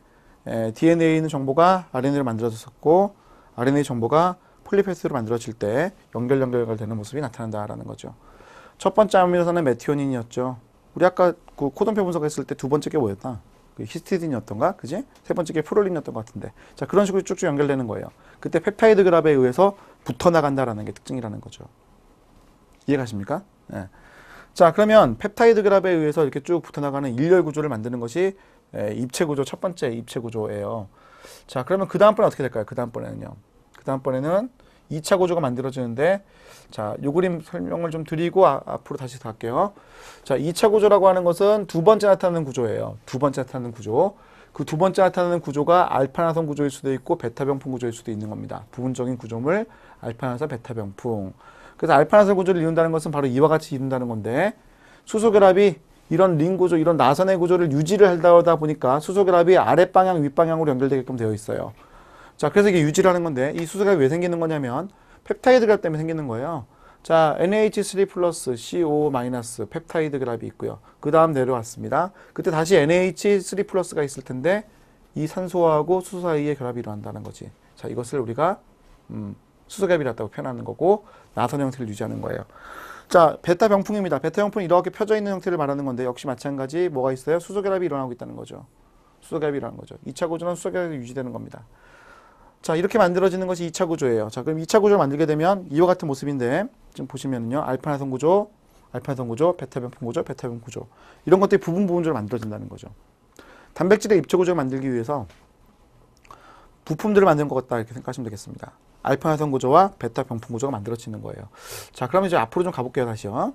DNA에 있는 정보가 RNA로 만들어졌었고, RNA 정보가 폴리페스로 만들어질 때 연결되는 모습이 나타난다라는 거죠. 첫 번째 아미노산은 메티오닌이었죠. 우리 아까 그 코돈표 분석했을 때 두 번째 게 뭐였다? 그 히스티딘이었던가? 그지? 세 번째 게 프롤린이었던 것 같은데. 자, 그런 식으로 쭉쭉 연결되는 거예요. 그때 펩타이드 결합에 의해서 붙어 나간다라는 게 특징이라는 거죠. 이해가십니까? 네. 자, 그러면 펩타이드 결합에 의해서 이렇게 쭉 붙어 나가는 일렬 구조를 만드는 것이 입체 구조, 첫 번째 입체 구조예요. 자, 그러면 그 다음번에 어떻게 될까요? 그 다음번에는요. 그 다음번에는 2차 구조가 만들어지는데, 자, 요 그림 설명을 좀 드리고 앞으로 다시 갈게요. 자, 2차 구조라고 하는 것은 두 번째 나타나는 구조예요. 두 번째 나타나는 구조. 그 두 번째 나타나는 구조가 알파나선 구조일 수도 있고 베타병풍 구조일 수도 있는 겁니다. 부분적인 구조물 알파나선, 베타병풍. 그래서 알파나선 구조를 이룬다는 것은 바로 이와 같이 이룬다는 건데, 수소결합이 이런 링 구조, 이런 나선의 구조를 유지를 하다 보니까 수소결합이 아랫방향, 윗방향으로 연결되게끔 되어 있어요. 자, 그래서 이게 유지를 하는 건데, 이 수소결합이 왜 생기는 거냐면 펩타이드 결합 때문에 생기는 거예요. 자, NH3 플러스 CO 마이너스 펩타이드 결합이 있고요. 그 다음 내려왔습니다. 그때 다시 NH3 플러스가 있을 텐데, 이 산소하고 수소 사이의 결합이 일어난다는 거지. 자, 이것을 우리가 수소결합이라고 표현하는 거고, 나선 형태를 유지하는 거예요. 자, 베타병풍입니다. 베타병풍은 이렇게 펴져 있는 형태를 말하는 건데, 역시 마찬가지 뭐가 있어요? 수소결합이 일어나고 있다는 거죠. 수소결합이 일어나는 거죠. 2차 구조는 수소결합이 유지되는 겁니다. 자, 이렇게 만들어지는 것이 2차 구조예요. 자, 그럼 2차 구조를 만들게 되면 이와 같은 모습인데, 지금 보시면은요, 알파나선 구조, 베타병풍 구조, 베타병풍 구조. 이런 것들이 부분적으로 만들어진다는 거죠. 단백질의 입체 구조를 만들기 위해서 부품들을 만드는 것 같다 이렇게 생각하시면 되겠습니다. 알파나선 구조와 베타병풍 구조가 만들어지는 거예요. 자, 그러면 이제 앞으로 좀 가볼게요, 다시요.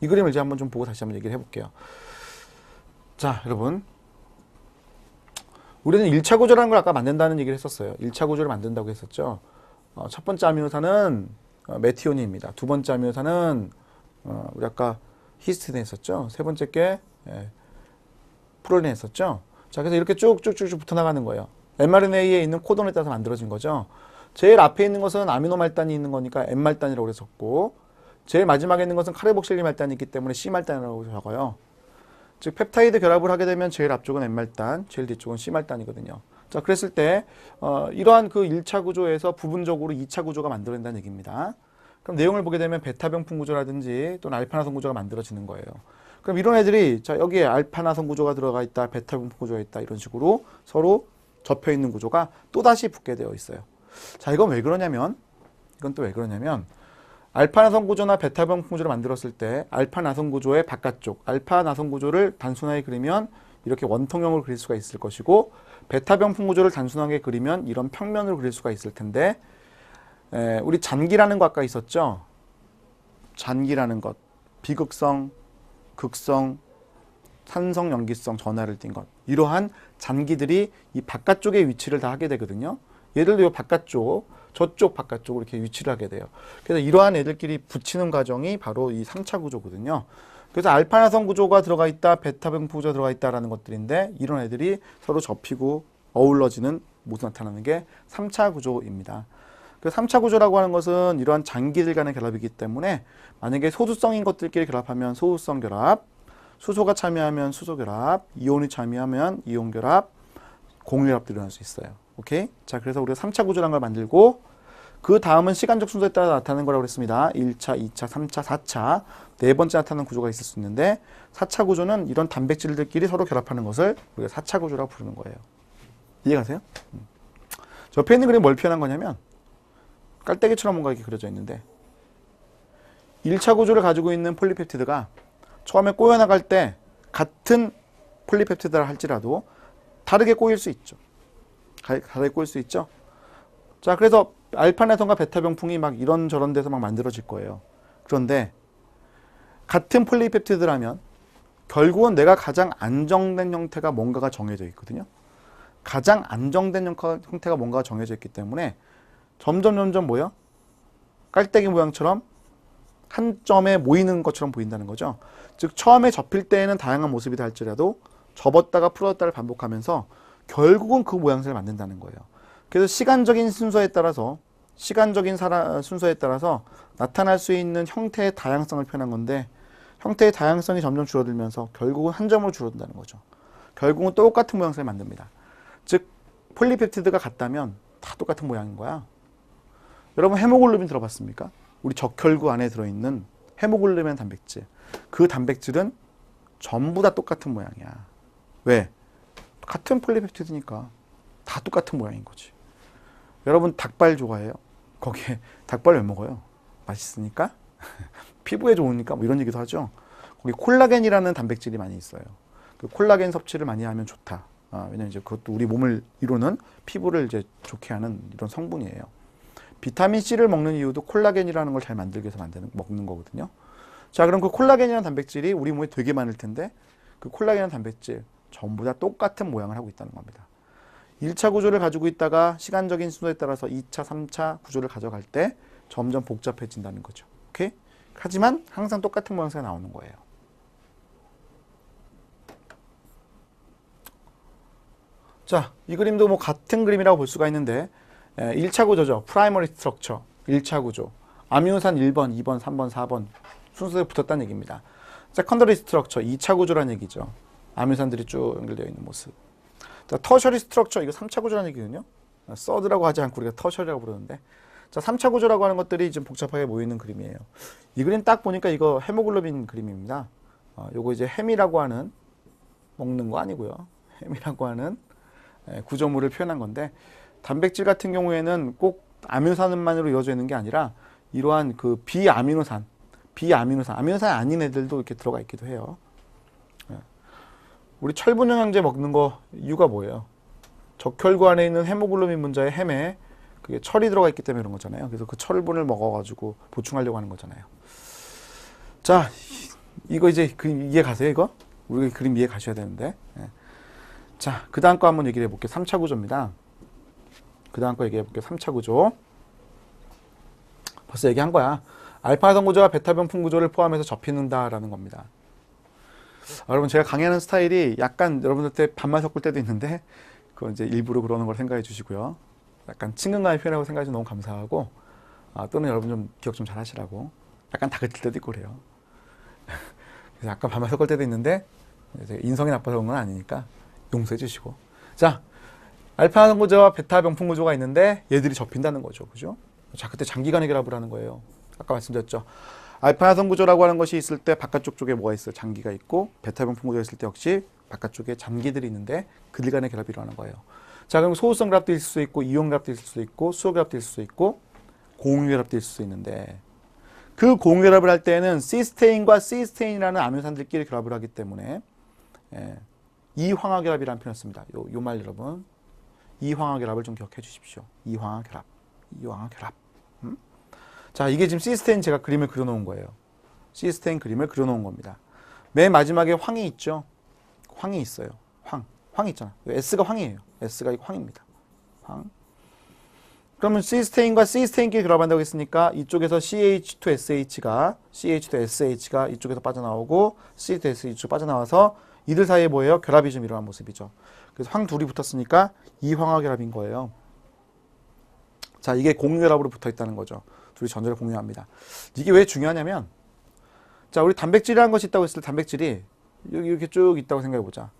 이 그림을 이제 한번 좀 보고 다시 한번 얘기를 해볼게요. 자, 여러분. 우리는 1차 구조라는 걸 아까 만든다는 얘기를 했었어요. 1차 구조를 만든다고 했었죠. 첫 번째 아미노산은 메티오닌입니다. 두 번째 아미노산은 우리 아까 히스티딘 했었죠. 세 번째 게 프롤린 했었죠. 자, 그래서 이렇게 쭉쭉쭉 붙어 나가는 거예요. mRNA에 있는 코돈에 따라서 만들어진 거죠. 제일 앞에 있는 것은 아미노 말단이 있는 거니까 M말단이라고 그랬었고, 제일 마지막에 있는 것은 카르복실리 말단이 있기 때문에 C말단이라고 적어요. 즉 펩타이드 결합을 하게 되면 제일 앞쪽은 M말단, 제일 뒤쪽은 C말단이거든요. 자, 그랬을 때 이러한 그 1차 구조에서 부분적으로 2차 구조가 만들어진다는 얘기입니다. 그럼 내용을 보게 되면 베타병풍 구조라든지 또는 알파나선 구조가 만들어지는 거예요. 그럼 이런 애들이 자, 여기에 알파나선 구조가 들어가 있다, 베타병풍 구조가 있다, 이런 식으로 서로 접혀 있는 구조가 또다시 붙게 되어 있어요. 자, 이건 왜 그러냐면, 이건 또 왜 그러냐면, 알파나선 구조나 베타병풍 구조를 만들었을 때 알파나선 구조의 바깥쪽, 알파나선 구조를 단순하게 그리면 이렇게 원통형으로 그릴 수가 있을 것이고, 베타병풍 구조를 단순하게 그리면 이런 평면으로 그릴 수가 있을 텐데, 우리 잔기라는 거 아까 있었죠? 잔기라는 것, 비극성, 극성, 산성, 염기성, 전하를 띈 것, 이러한 잔기들이 이 바깥쪽에 위치를 다 하게 되거든요. 예를 들어 바깥쪽, 저쪽 바깥쪽으로 이렇게 위치를 하게 돼요. 그래서 이러한 애들끼리 붙이는 과정이 바로 이 3차 구조거든요. 그래서 알파나선 구조가 들어가 있다, 베타병풍 구조가 들어가 있다라는 것들인데, 이런 애들이 서로 접히고 어우러지는 모습 나타나는 게 3차 구조입니다. 그 3차 구조라고 하는 것은 이러한 장기들 간의 결합이기 때문에, 만약에 소수성인 것들끼리 결합하면 소수성 결합, 수소가 참여하면 수소 결합, 이온이 참여하면 이온 결합, 공유 결합도 일어날 수 있어요. 오케이? 자, 그래서 우리가 3차 구조라는 걸 만들고, 그 다음은 시간적 순서에 따라 나타나는 거라고 했습니다. 1차, 2차, 3차, 4차 네 번째 나타나는 구조가 있을 수 있는데 4차 구조는 이런 단백질들끼리 서로 결합하는 것을 우리가 4차 구조라고 부르는 거예요. 이해가세요? 저 옆에 있는 그림이 뭘 표현한 거냐면 깔때기처럼 뭔가 이렇게 그려져 있는데 1차 구조를 가지고 있는 폴리펩티드가 처음에 꼬여나갈 때 같은 폴리펩티드라 할지라도 다르게 꼬일 수 있죠. 다르게 꼬일 수 있죠. 자, 그래서 알파네선과 베타 병풍이 막 이런저런 데서 막 만들어질 거예요. 그런데 같은 폴리펩티드라면 결국은 내가 가장 안정된 형태가 뭔가가 정해져 있거든요. 가장 안정된 형태가 뭔가가 정해져 있기 때문에 점점 뭐요? 깔때기 모양처럼 한 점에 모이는 것처럼 보인다는 거죠. 즉 처음에 접힐 때에는 다양한 모습이다 할지라도 접었다가 풀었다를 반복하면서 결국은 그 모양새를 만든다는 거예요. 그래서 시간적인 순서에 따라서 나타날 수 있는 형태의 다양성을 표현한 건데 형태의 다양성이 점점 줄어들면서 결국은 한 점으로 줄어든다는 거죠. 결국은 똑같은 모양새를 만듭니다. 즉 폴리펩티드가 같다면 다 똑같은 모양인 거야. 여러분 헤모글로빈 들어봤습니까? 우리 적혈구 안에 들어있는 헤모글로빈 단백질. 그 단백질은 전부 다 똑같은 모양이야. 왜? 같은 폴리펩티드니까 다 똑같은 모양인 거지. 여러분 닭발 좋아해요? 거기에 닭발 왜 먹어요? 맛있으니까? 피부에 좋으니까? 뭐 이런 얘기도 하죠. 거기 콜라겐이라는 단백질이 많이 있어요. 그 콜라겐 섭취를 많이 하면 좋다. 왜냐면 이제 그것도 우리 몸을 이루는 피부를 이제 좋게 하는 이런 성분이에요. 비타민 C를 먹는 이유도 콜라겐이라는 걸 잘 만들기 위해서 먹는 거거든요. 자, 그럼 그 콜라겐이라는 단백질이 우리 몸에 되게 많을 텐데 그 콜라겐이라는 단백질 전부 다 똑같은 모양을 하고 있다는 겁니다. 1차 구조를 가지고 있다가 시간적인 순서에 따라서 2차, 3차 구조를 가져갈 때 점점 복잡해진다는 거죠. 오케이? 하지만 항상 똑같은 모양새가 나오는 거예요. 자, 이 그림도 뭐 같은 그림이라고 볼 수가 있는데 1차 구조죠. 프라이머리 스트럭처 1차 구조. 아미노산 1번, 2번, 3번, 4번 순서에 붙었다는 얘기입니다. 세컨더리 스트럭처 2차 구조라는 얘기죠. 아미노산들이 쭉 연결되어 있는 모습. 자, 터셔리 스트럭처 이거 3차 구조라는 얘기거든요. 서드라고 하지 않고 우리가 터셔리라고 부르는데 자, 3차 구조라고 하는 것들이 좀 복잡하게 모이는 그림이에요. 이 그림 딱 보니까 이거 헤모글로빈 그림입니다. 요거 이제 햄이라고 하는 먹는 거 아니고요. 햄이라고 하는 구조물을 표현한 건데 단백질 같은 경우에는 꼭 아미노산만으로 이루어져 있는 게 아니라 이러한 그 비아미노산 아미노산이 아닌 애들도 이렇게 들어가 있기도 해요. 우리 철분 영양제 먹는 거 이유가 뭐예요? 적혈구 안에 있는 헤모글로빈 분자의 햄에 그게 철이 들어가 있기 때문에 그런 거잖아요. 그래서 그 철분을 먹어가지고 보충하려고 하는 거잖아요. 자, 이거 이제 그림 이해 가세요, 이거? 우리 그림 이해 가셔야 되는데. 자, 그 다음 거 한번 얘기를 해볼게요. 3차 구조입니다. 그 다음 거 얘기해 볼게요. 3차 구조. 벌써 얘기한 거야. 알파선 구조와 베타 병풍 구조를 포함해서 접히는다라는 겁니다. 여러분 제가 강의하는 스타일이 약간 여러분들한테 반말 섞을 때도 있는데 그건 이제 일부러 그러는 걸 생각해 주시고요. 약간 친근감의 표현하고 생각해 주셔서 너무 감사하고 또는 여러분 좀 기억 좀 잘 하시라고 약간 다그칠 때도 있고 그래요. 그래서 약간 반말 섞을 때도 있는데 인성이 나빠서 그런 건 아니니까 용서해 주시고. 자, 알파선 구조와 베타 병풍 구조가 있는데 얘들이 접힌다는 거죠. 그죠? 자, 그때 장기간의 결합을 하는 거예요. 아까 말씀드렸죠. 알파선 구조라고 하는 것이 있을 때 바깥쪽 쪽에 뭐가 있어요? 장기가 있고 베타 병풍 구조가 있을 때 역시 바깥쪽에 잔기들이 있는데 그들 간의 결합이 일어나는 거예요. 자, 그럼 소수성 결합도 있을 수 있고 이온 결합도 있을 수 있고 수소 결합도 있을 수 있고 공유 결합도 있을 수 있는데 그 공유 결합을 할 때는 시스테인과 시스테인이라는 아미노산들끼리 결합을 하기 때문에 이황화 결합이라는 표현을 씁니다. 요 말 여러분 이황화 결합을 좀 기억해 주십시오. 이황화 결합. 자, 이게 지금 시스테인 제가 그림을 그려놓은 거예요. 시스테인 그림을 그려놓은 겁니다. 맨 마지막에 황이 있죠. 황이 있어요. 황 있잖아. S가 황이에요. S가 이거 황입니다. 황. 그러면 시스테인과 시스테인끼리 결합한다고 했으니까 이쪽에서 CH2SH가 이쪽에서 빠져나오고 CH2SH가 빠져나와서 이들 사이에 뭐예요? 결합이 좀 일어난 모습이죠. 그래서 황 둘이 붙었으니까 이황화 결합인 거예요. 자, 이게 공유결합으로 붙어 있다는 거죠. 둘이 전자를 공유합니다. 이게 왜 중요하냐면, 자, 우리 단백질이라는 것이 있다고 했을 때 단백질이 여기 이렇게 쭉 있다고 생각해 보자.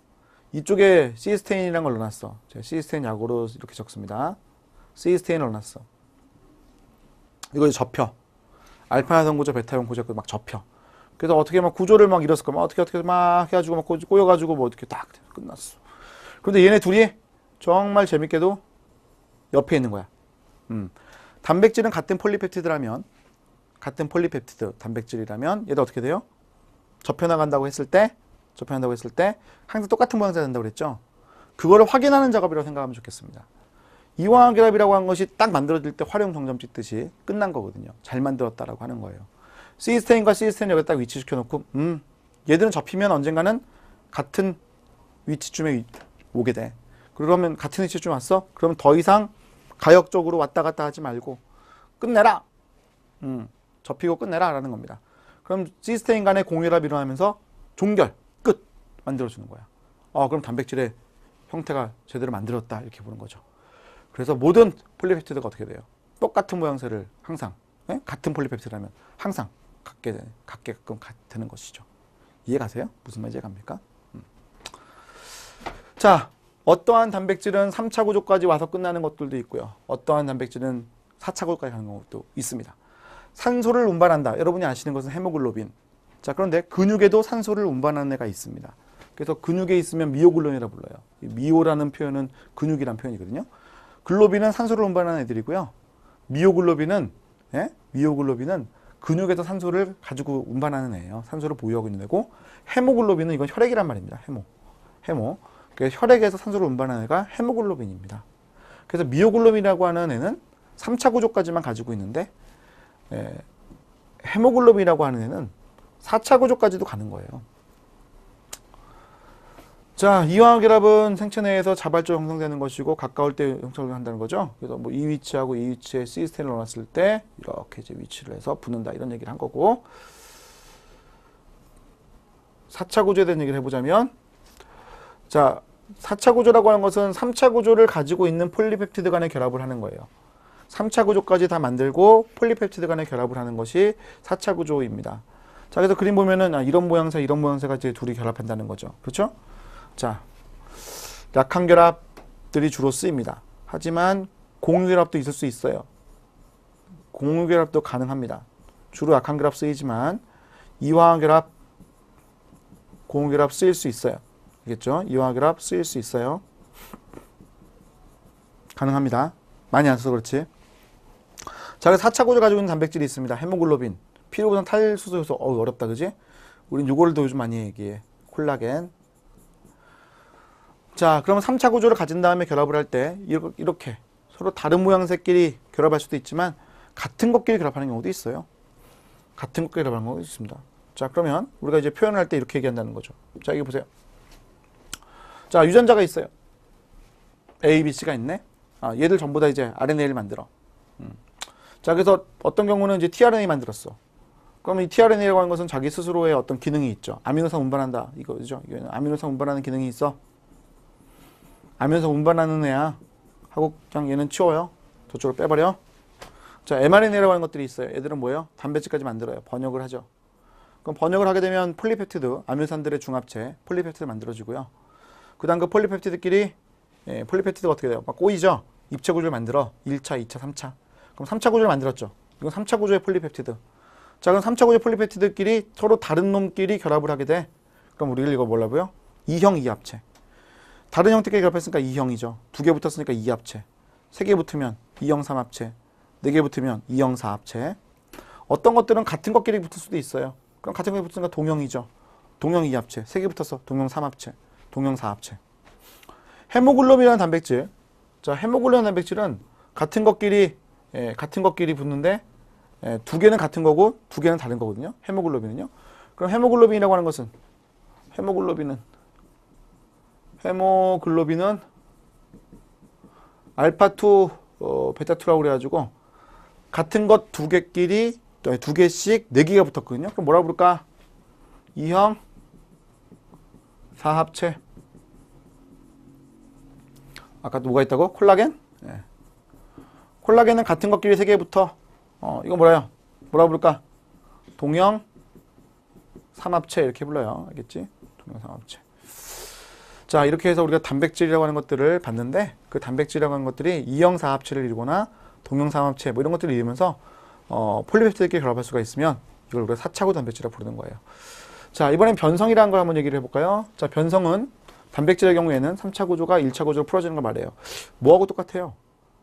이쪽에 시스테인이라는 걸 넣어놨어. 제가 시스테인 약으로 이렇게 적습니다. 시스테인을 넣어놨어. 이거 이제 접혀. 알파형 구조, 베타형 구조 막 접혀. 그래서 어떻게 막 구조를 막 이뤘을 거야. 어떻게 막 해가지고 막 꼬여가지고 뭐 어떻게 딱 끝났어. 그런데 얘네 둘이 정말 재밌게도 옆에 있는 거야. 단백질은 같은 폴리펩티드라면, 같은 폴리펩티드 단백질이라면 얘도 어떻게 돼요? 접혀나간다고 했을 때 항상 똑같은 모양새가 된다고 그랬죠? 그거를 확인하는 작업이라고 생각하면 좋겠습니다. 이화결합이라고 한 것이 딱 만들어질 때 활용 정점 찍듯이 끝난 거거든요. 잘 만들었다라고 하는 거예요. 시스테인과 시스테인 여기다 딱 위치시켜 놓고 얘들은 접히면 언젠가는 같은 위치쯤에 오게 돼. 그러면 같은 위치쯤 왔어? 그러면 더 이상 가역적으로 왔다 갔다 하지 말고 끝내라. 접히고 끝내라 라는 겁니다. 그럼 시스테인 간의 공유랍 일어나면서 종결, 끝 만들어주는 거야. 그럼 단백질의 형태가 제대로 만들었다 이렇게 보는 거죠. 그래서 모든 폴리펩티드가 어떻게 돼요? 똑같은 모양새를 항상, 네? 같은 폴리펩티드라면 항상 갖게끔 되는 것이죠. 이해가세요? 무슨 말인지 이해갑니까? 자, 어떠한 단백질은 3차 구조까지 와서 끝나는 것들도 있고요. 어떠한 단백질은 4차 구조까지 가는 것도 있습니다. 산소를 운반한다. 여러분이 아시는 것은 헤모글로빈. 자, 그런데 근육에도 산소를 운반하는 애가 있습니다. 그래서 근육에 있으면 미오글로빈이라고 불러요. 미오라는 표현은 근육이라는 표현이거든요. 글로빈은 산소를 운반하는 애들이고요. 미오글로빈은 근육에서 산소를 가지고 운반하는 애예요. 산소를 보유하고 있는 애고, 헤모글로빈은 이건 혈액이란 말입니다. 헤모. 그래서 혈액에서 산소를 운반하는 애가 헤모글로빈입니다. 그래서 미오글로빈이라고 하는 애는 3차 구조까지만 가지고 있는데, 헤모글로빈이라고 하는 애는 4차 구조까지도 가는 거예요. 자, 이화결합은 생체 내에서 자발적으로 형성되는 것이고 가까울 때 형성을 한다는 거죠. 그래서 뭐 이 위치하고 이 위치에 시스테인을 넣었을 때 이렇게 이제 위치를 해서 붙는다 이런 얘기를 한 거고, 4차 구조에 대한 얘기를 해보자면, 자, 4차 구조라고 하는 것은 3차 구조를 가지고 있는 폴리펩티드 간의 결합을 하는 거예요. 3차 구조까지 다 만들고 폴리펩티드 간의 결합을 하는 것이 4차 구조입니다. 자, 그래서 그림 보면은 이런 모양새가 이제 둘이 결합한다는 거죠. 그렇죠? 자, 약한 결합들이 주로 쓰입니다. 하지만 공유결합도 있을 수 있어요. 공유결합도 가능합니다. 주로 약한 결합 쓰이지만 이화결합, 공유결합 쓰일 수 있어요. 알겠죠? 이화결합 쓰일 수 있어요. 가능합니다. 많이 안 써서 그렇지. 자, 그래서 4차 구조 가지고 있는 단백질이 있습니다. 헤모글로빈, 피로부산 탈수소 요소. 어렵다, 그지? 우린 요거를 더 요즘 많이 얘기해. 콜라겐. 자, 그러면 3차 구조를 가진 다음에 결합을 할 때 이렇게 서로 다른 모양새끼리 결합할 수도 있지만 같은 것끼리 결합하는 경우도 있어요. 같은 것끼리 결합하는 경우도 있습니다. 자, 그러면 우리가 이제 표현을 할 때 이렇게 얘기한다는 거죠. 자, 여기 보세요. 자, 유전자가 있어요. A, B, C가 있네. 얘들 전부 다 이제 RNA를 만들어. 자, 그래서 어떤 경우는 이제 tRNA 만들었어. 그러면 이 tRNA라고 하는 것은 자기 스스로의 어떤 기능이 있죠. 아미노산 운반한다. 이거죠. 이거는 아미노산 운반하는 기능이 있어. 아미노산 운반하는 애야. 하고 그냥 얘는 치워요. 저쪽으로 빼버려. 자, mRNA라고 하는 것들이 있어요. 얘들은 뭐예요? 단백질까지 만들어요. 번역을 하죠. 그럼 번역을 하게 되면 폴리펩티드, 아미노산들의 중합체, 폴리펩티드 만들어지고요. 그 다음 그 폴리펩티드끼리, 폴리펩티드가 어떻게 돼요? 막 꼬이죠? 입체 구조를 만들어. 1차, 2차, 3차. 그럼 3차 구조를 만들었죠. 이건 3차 구조의 폴리펩티드. 자, 그럼 3차 구조의 폴리펩티드끼리 서로 다른 놈끼리 결합을 하게 돼. 그럼 우리가 이거 뭐라고요? 2형 2합체. 다른 형태끼리 결합했으니까 2형이죠. 2개 붙었으니까 2합체. 3개 붙으면 2형 3합체. 4개 붙으면 2형 4합체. 어떤 것들은 같은 것끼리 붙을 수도 있어요. 그럼 같은 것끼리 붙으니까 동형이죠. 동형 2합체. 3개 붙어서 동형 3합체. 동형 4합체. 헤모글로빈이라는 단백질. 자, 헤모글로빈 단백질은 같은 것끼리 붙는데 2개는 같은 거고 2개는 다른 거거든요. 헤모글로빈은요. 그럼 헤모글로빈이라고 하는 것은 헤모글로빈은 알파2, 베타2라고 그래가지고 같은 것 2개끼리 2개씩 4개가 붙었거든요. 그럼 뭐라고 부를까? 2형 4합체. 아까 또 뭐가 있다고? 콜라겐? 네. 콜라겐은 같은 것끼리 3개 붙어. 이거 뭐라고 부를까? 동형 3합체 이렇게 불러요. 알겠지? 동형 3합체. 자, 이렇게 해서 우리가 단백질이라고 하는 것들을 봤는데 그 단백질이라고 하는 것들이 2형 4합체를 이루거나 동형 3합체 뭐 이런 것들을 이루면서 폴리펩티드끼리 결합할 수가 있으면 이걸 우리가 4차구 단백질이라고 부르는 거예요. 자, 이번엔 변성이라는 걸 한번 얘기를 해볼까요? 자, 변성은 단백질의 경우에는 3차 구조가 1차 구조로 풀어지는 걸 말해요. 뭐하고 똑같아요?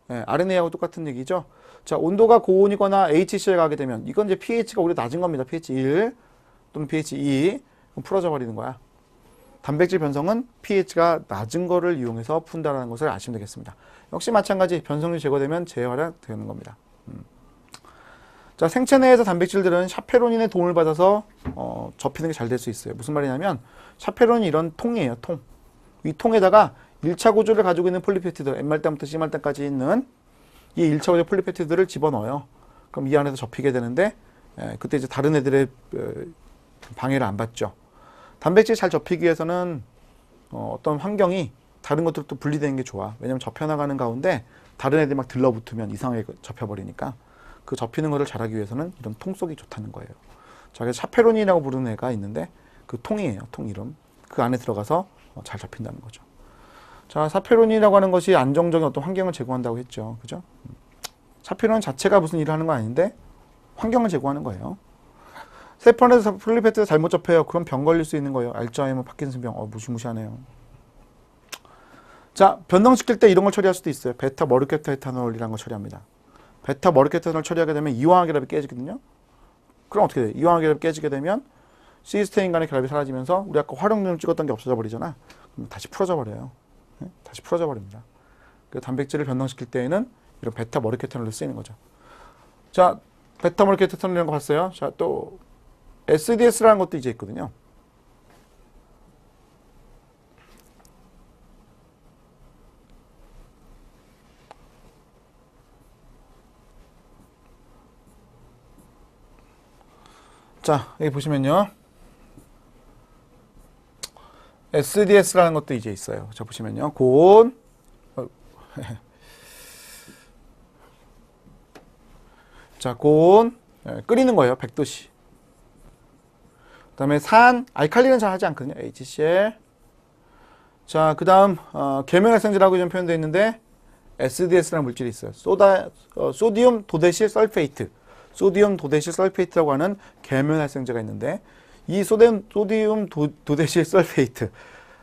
네, RNA하고 똑같은 얘기죠. 자, 온도가 고온이거나 HCl 가게 되면 이건 이제 pH가 오히려 낮은 겁니다. pH 1 또는 pH 2 그럼 풀어져 버리는 거야. 단백질 변성은 pH가 낮은 거를 이용해서 푼다는 것을 아시면 되겠습니다. 역시 마찬가지 변성률이 제거되면 재활화되는 겁니다. 자, 생체 내에서 단백질들은 샤페론인의 도움을 받아서 접히는 게 잘 될 수 있어요. 무슨 말이냐면 샤페론이 이런 통이에요. 통. 이 통에다가 1차 구조를 가지고 있는 폴리펩티드, M말단부터 C말단까지 있는 이 1차 구조 폴리펩티드를 집어넣어요. 그럼 이 안에서 접히게 되는데 그때 이제 다른 애들의 방해를 안 받죠. 단백질이 잘 접히기 위해서는 어떤 환경이 다른 것들도 분리되는 게 좋아. 왜냐면 접혀나가는 가운데 다른 애들이 막 들러붙으면 이상하게 접혀버리니까 그 접히는 거를 잘하기 위해서는 이런 통 속이 좋다는 거예요. 자, 그래서 샤페론이라고 부르는 애가 있는데 그 통이에요. 통 이름. 그 안에 들어가서 잘 접힌다는 거죠. 자, 샤페론이라고 하는 것이 안정적인 어떤 환경을 제공한다고 했죠. 그죠? 샤페론 자체가 무슨 일을 하는 건 아닌데 환경을 제공하는 거예요. 세포에서 폴리펩티드 잘못 접해요. 그럼 병 걸릴 수 있는 거예요. 알츠하이머, 파킨슨병. 무시무시하네요. 자, 변동시킬 때 이런 걸 처리할 수도 있어요. 베타 머르케타 에탄올이라는 걸 처리합니다. 베타 머르케타 에탄올 처리하게 되면 이황화 결합이 깨지거든요. 그럼 어떻게 돼요? 이황화 결합이 깨지게 되면 시스테인 간의 결합이 사라지면서 우리 아까 활용lum을 찍었던 게 없어져 버리잖아. 그럼 다시 풀어져 버려요. 네? 다시 풀어져 버립니다. 그 단백질을 변동시킬 때에는 이런 베타 머르케타놀로 쓰이는 거죠. 자, 베타 머르케타놀이라는 거 봤어요. 자, 또 SDS라는 것도 이제 있거든요. 자, 여기 보시면요. SDS라는 것도 이제 있어요. 자, 보시면요. 고온. 자, 고온. 끓이는 거예요. 100도씨. 그 다음에 산, 알칼리는 잘 하지 않거든요. HCl. 자, 그 다음, 계면활성제라고 좀 표현되어 있는데, SDS라는 물질이 있어요. 소디움 도데실 설페이트. 소디움 도데실 설페이트라고 하는 계면활성제가 있는데, 이 소디움 도데실 설페이트.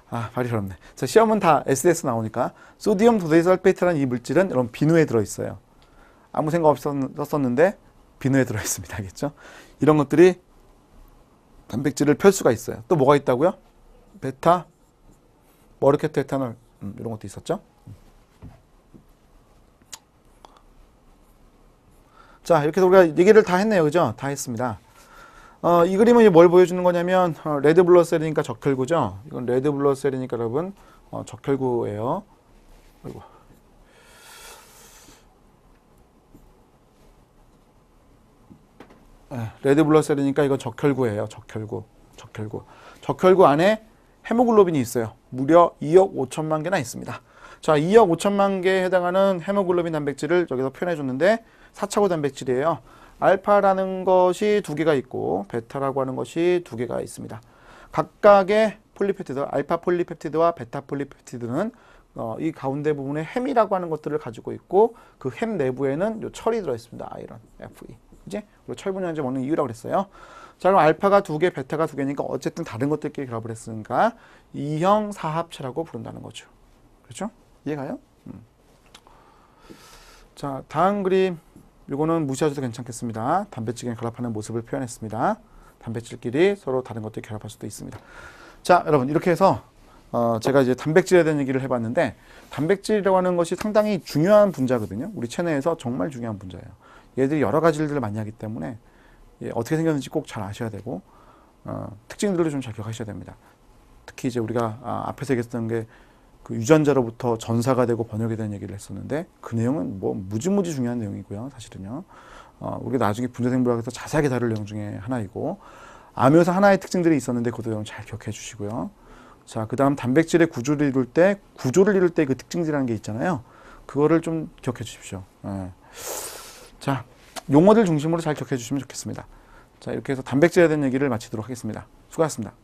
발이 어렵네. 자, 시험은 다 SDS 나오니까, 소디움 도데실 설페이트라는 이 물질은 여러분 비누에 들어있어요. 아무 생각 없이 썼었는데, 비누에 들어있습니다. 알겠죠? 이런 것들이 단백질을 펼 수가 있어요. 또 뭐가 있다고요? 베타, 머르케타 에탄올 이런 것도 있었죠. 자, 이렇게 해서 우리가 얘기를 다 했네요. 그죠? 다 했습니다. 이 그림은 뭘 보여주는 거냐면 레드 블러드 셀이니까 적혈구죠. 이건 레드 블러드 셀이니까 여러분 적혈구예요. 아이고. 레드 블러드 셀이니까 이건 적혈구예요. 적혈구. 적혈구 안에 헤모글로빈이 있어요. 무려 2억 5천만 개나 있습니다. 자, 2억 5천만 개에 해당하는 헤모글로빈 단백질을 여기서 표현해 줬는데 4차구 단백질이에요. 알파라는 것이 2개가 있고 베타라고 하는 것이 2개가 있습니다. 각각의 폴리펩티드, 알파 폴리펩티드와 베타 폴리펩티드는 이 가운데 부분에 햄이라고 하는 것들을 가지고 있고 그 햄 내부에는 요 철이 들어있습니다. 아이런, Fe. 이제 철분연제 먹는 이유라고 그랬어요. 자, 그럼 알파가 2개, 베타가 2개니까 어쨌든 다른 것들끼리 결합을 했으니까 2형 사합체라고 부른다는 거죠. 그렇죠? 이해가요? 자, 다음 그림. 이거는 무시하셔도 괜찮겠습니다. 단백질끼리 결합하는 모습을 표현했습니다. 단백질끼리 서로 다른 것들이 결합할 수도 있습니다. 자, 여러분 이렇게 해서 제가 이제 단백질에 대한 얘기를 해봤는데 단백질이라고 하는 것이 상당히 중요한 분자거든요. 우리 체내에서 정말 중요한 분자예요. 얘들이 여러 가지 일들을 많이 하기 때문에 어떻게 생겼는지 꼭 잘 아셔야 되고 특징들을 좀 잘 기억하셔야 됩니다. 특히 이제 우리가 앞에서 얘기했던 게 그 유전자로부터 전사가 되고 번역이 되는 얘기를 했었는데 그 내용은 뭐 무지무지 중요한 내용이고요. 사실은요. 우리가 나중에 분자생물학에서 자세하게 다룰 내용 중에 하나이고 암에서 하나의 특징들이 있었는데 그 내용 잘 기억해 주시고요. 자, 그 다음 단백질의 구조를 이룰 때 그 특징이라는 게 있잖아요. 그거를 좀 기억해 주십시오. 자, 용어들 중심으로 잘 기억해 주시면 좋겠습니다. 자, 이렇게 해서 단백질에 대한 얘기를 마치도록 하겠습니다. 수고하셨습니다.